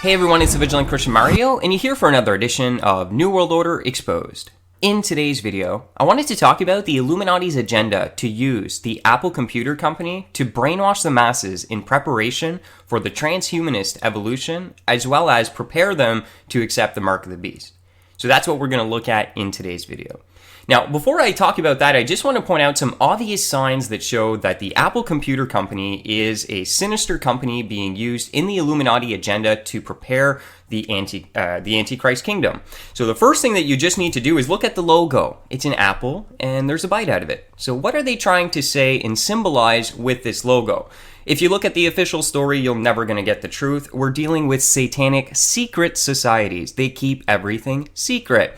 Hey everyone, it's the Vigilant Christian Mario, and you're here for another edition of New World Order Exposed. In today's video, I wanted to talk about the Illuminati's agenda to use the Apple Computer Company to brainwash the masses in preparation for the transhumanist evolution, as well as prepare them to accept the mark of the beast. So that's what we're going to look at in today's video. Now, before I talk about that, I just want to point out some obvious signs that show that the Apple Computer Company is a sinister company being used in the Illuminati agenda to prepare the Antichrist kingdom. So the first thing that you just need to do is look at the logo. It's an apple, and there's a bite out of it. So what are they trying to say and symbolize with this logo? If you look at the official story, you're never going to get the truth. We're dealing with satanic secret societies. They keep everything secret.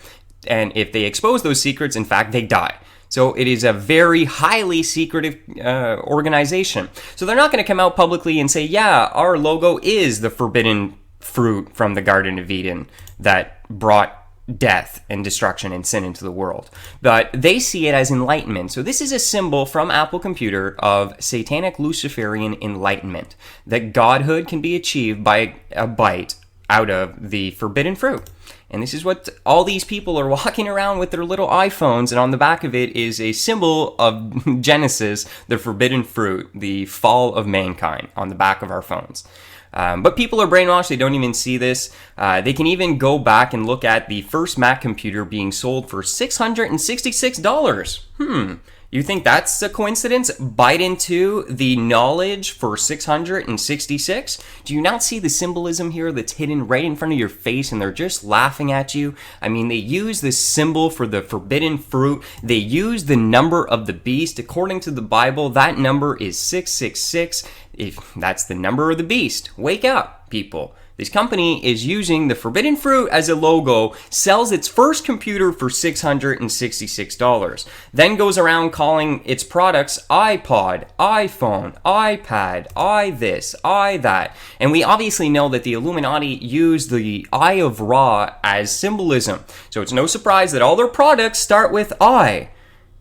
And if they expose those secrets, in fact, they die. So it is a very highly secretive organization. So they're not going to come out publicly and say, yeah, our logo is the forbidden fruit from the Garden of Eden that brought death and destruction and sin into the world. But they see it as enlightenment. So this is a symbol from Apple Computer of satanic Luciferian enlightenment, that godhood can be achieved by a bite out of the forbidden fruit. And this is what all these people are walking around with their little iPhones, and on the back of it is a symbol of Genesis, the forbidden fruit, the fall of mankind, on the back of our phones. But people are brainwashed. They don't even see this. They can even go back and look at the first Mac computer being sold for $666. You think that's a coincidence? Bite into the knowledge for 666? Do you not see the symbolism here that's hidden right in front of your face and they're just laughing at you? I mean, they use this symbol for the forbidden fruit. They use the number of the beast. According to the Bible, that number is 666. If that's the number of the beast, wake up, people. This company is using the forbidden fruit as a logo, sells its first computer for $666, then goes around calling its products iPod, iPhone, iPad, this, that. And we obviously know that the Illuminati use the Eye of Ra as symbolism. So it's no surprise that all their products start with I.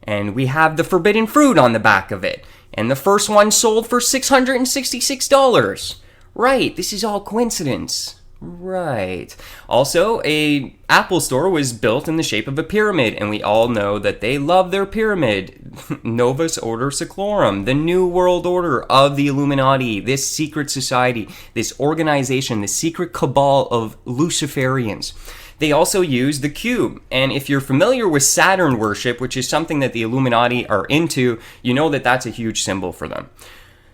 And we have the forbidden fruit on the back of it. And the first one sold for $666. Right, this is all coincidence. Right. Also, a Apple store was built in the shape of a pyramid, and we all know that they love their pyramid. Novus Ordo Seclorum, the New World Order of the Illuminati, this secret society, this organization, the secret cabal of Luciferians. They also use the cube, and if you're familiar with Saturn worship, which is something that the Illuminati are into, you know that that's a huge symbol for them.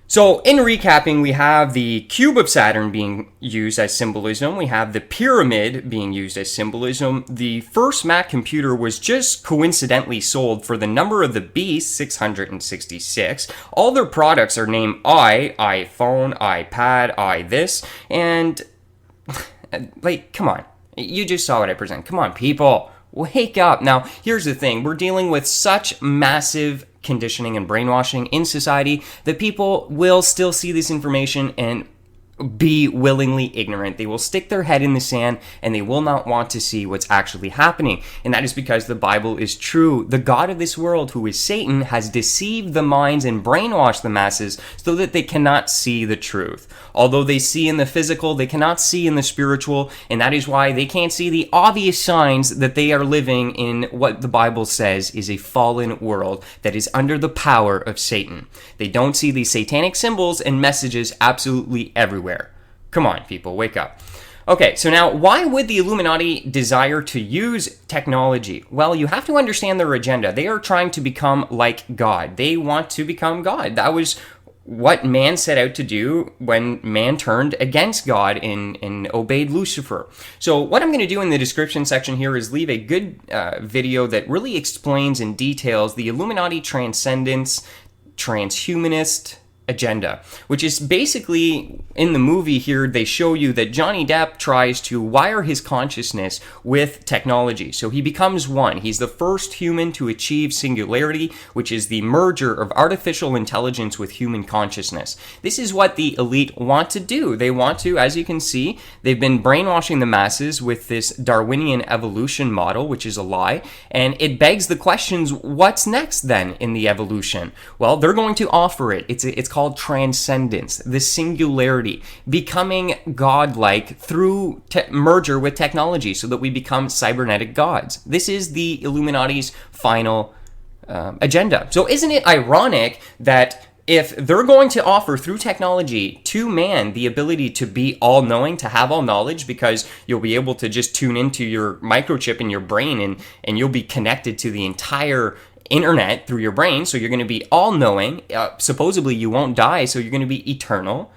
So, in recapping, we have the cube of Saturn being used as symbolism. We have the pyramid being used as symbolism. The first Mac computer was just coincidentally sold for the number of the beast, 666. All their products are named iPhone, iPad, this, and, come on. You just saw what I present. Come on, people. Wake up. Now, here's the thing. We're dealing with such massive conditioning and brainwashing in society that people will still see this information and be willingly ignorant. They will stick their head in the sand and they will not want to see what's actually happening. And that is because the Bible is true. The God of this world, who is Satan, has deceived the minds and brainwashed the masses so that they cannot see the truth. Although they see in the physical, they cannot see in the spiritual, and that is why they can't see the obvious signs that they are living in what the Bible says is a fallen world that is under the power of Satan. They don't see these satanic symbols and messages absolutely everywhere. Come on, people, wake up. Okay, so now, why would the Illuminati desire to use technology? Well, you have to understand their agenda. They are trying to become like God. They want to become God. That was what man set out to do when man turned against God and obeyed Lucifer. So what I'm going to do in the description section here is leave a good video that really explains and details the Illuminati transcendence, transhumanist agenda, which is basically, in the movie here, they show you that Johnny Depp tries to wire his consciousness with technology. So he becomes one. He's the first human to achieve singularity, which is the merger of artificial intelligence with human consciousness. This is what the elite want to do. They want to, as you can see, they've been brainwashing the masses with this Darwinian evolution model, which is a lie, and it begs the questions, what's next then in the evolution? Well, they're going to offer it. It's called transcendence, the singularity, becoming godlike through merger with technology so that we become cybernetic gods. This is the Illuminati's final agenda. So isn't it ironic that if they're going to offer through technology to man the ability to be all-knowing, to have all knowledge, because you'll be able to just tune into your microchip in your brain and you'll be connected to the entire internet through your brain, so you're going to be all-knowing, supposedly you won't die, so you're going to be eternal.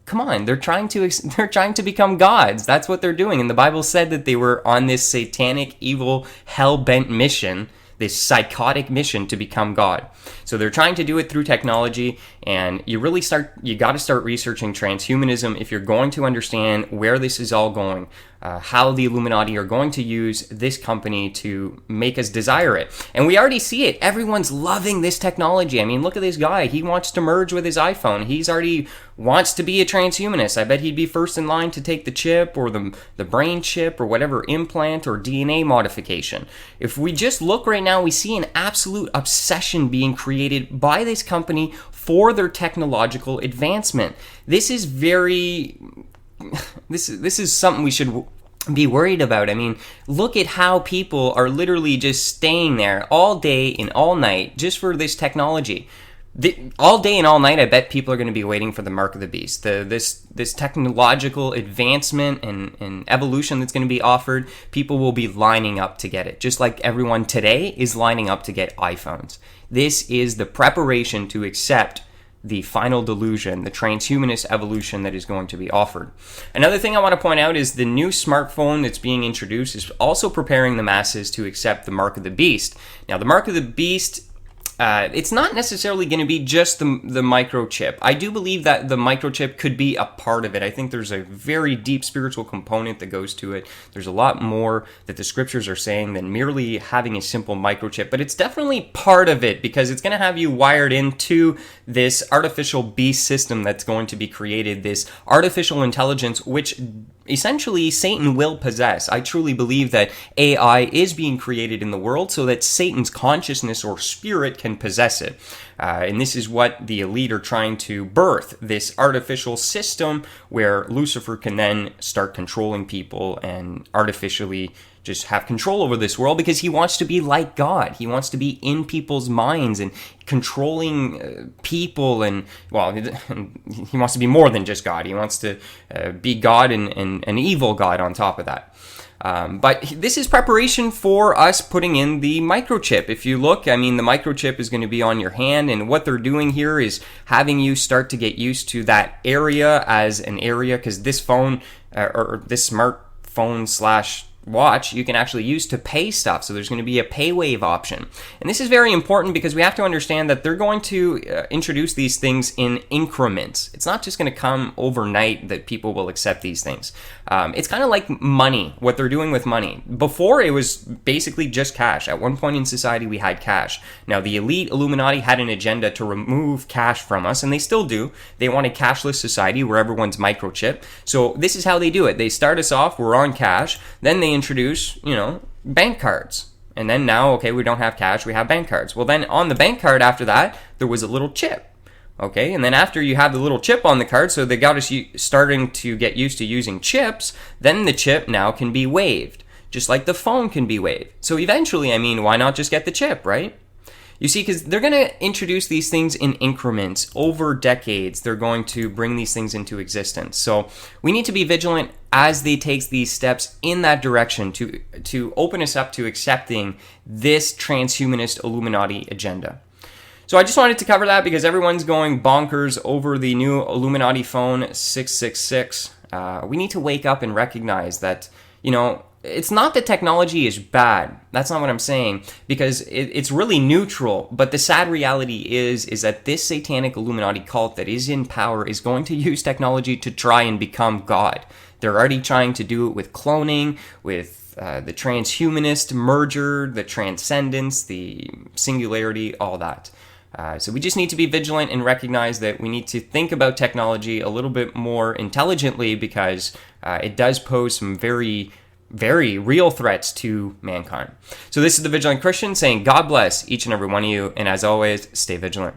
Come on, they're trying to become gods. That's what they're doing. And the Bible said that they were on this satanic, evil, hell-bent mission, this psychotic mission to become God. So they're trying to do it through technology, and you got to start researching transhumanism if you're going to understand where this is all going, how the Illuminati are going to use this company to make us desire it. And we already see it. Everyone's loving this technology. I mean, look at this guy. He wants to merge with his iPhone. He's already wants to be a transhumanist. I bet he'd be first in line to take the chip or the brain chip or whatever implant or DNA modification. If we just look right now, we see an absolute obsession being created by this company for their technological advancement. This is this is something we should be worried about. I mean, look at how people are literally just staying there all day and all night just for this technology. All day and all night, I bet people are going to be waiting for the mark of the beast. This technological advancement and evolution that's going to be offered, people will be lining up to get it, just like everyone today is lining up to get iPhones. This is the preparation to accept the final delusion, the transhumanist evolution that is going to be offered. Another thing I want to point out is the new smartphone that's being introduced is also preparing the masses to accept the mark of the beast. Now, the mark of the beast, it's not necessarily going to be just the microchip. I do believe that the microchip could be a part of it. I think there's a very deep spiritual component that goes to it. There's a lot more that the scriptures are saying than merely having a simple microchip, but it's definitely part of it because it's going to have you wired into this artificial beast system that's going to be created, this artificial intelligence, which essentially Satan will possess. I truly believe that AI is being created in the world so that Satan's consciousness or spirit can possess it. And this is what the elite are trying to birth, this artificial system where Lucifer can then start controlling people and artificially just have control over this world because he wants to be like God. He wants to be in people's minds and controlling people, and well, he wants to be more than just God. He wants to be God and an evil God on top of that. But this is preparation for us putting in the microchip. If you look, I mean, the microchip is going to be on your hand, and what they're doing here is having you start to get used to that area as an area, because this phone or this smartphone slash watch you can actually use to pay stuff. So there's going to be a pay wave option. And this is very important because we have to understand that they're going to introduce these things in increments. It's not just going to come overnight that people will accept these things. It's kind of like money, what they're doing with money. Before, it was basically just cash. At one point in society, we had cash. Now, the elite Illuminati had an agenda to remove cash from us, and they still do. They want a cashless society where everyone's microchipped. So this is how they do it. They start us off, we're on cash, then they introduce, bank cards. And then now, okay, we don't have cash, we have bank cards. Well, then on the bank card after that, there was a little chip. Okay, and then after you have the little chip on the card, so they got us starting to get used to using chips, then the chip now can be waived, just like the phone can be waived. So eventually, why not just get the chip, right? You see, because they're going to introduce these things in increments over decades. They're going to bring these things into existence. So we need to be vigilant as they take these steps in that direction to open us up to accepting this transhumanist Illuminati agenda. So I just wanted to cover that because everyone's going bonkers over the new Illuminati phone 666. We need to wake up and recognize that, it's not that technology is bad. That's not what I'm saying, because it's really neutral. But the sad reality is that this satanic Illuminati cult that is in power is going to use technology to try and become God. They're already trying to do it with cloning, with the transhumanist merger, the transcendence, the singularity, all that. So we just need to be vigilant and recognize that we need to think about technology a little bit more intelligently, because it does pose some very, very real threats to mankind. So this is the Vigilant Christian saying God bless each and every one of you, and as always, stay vigilant.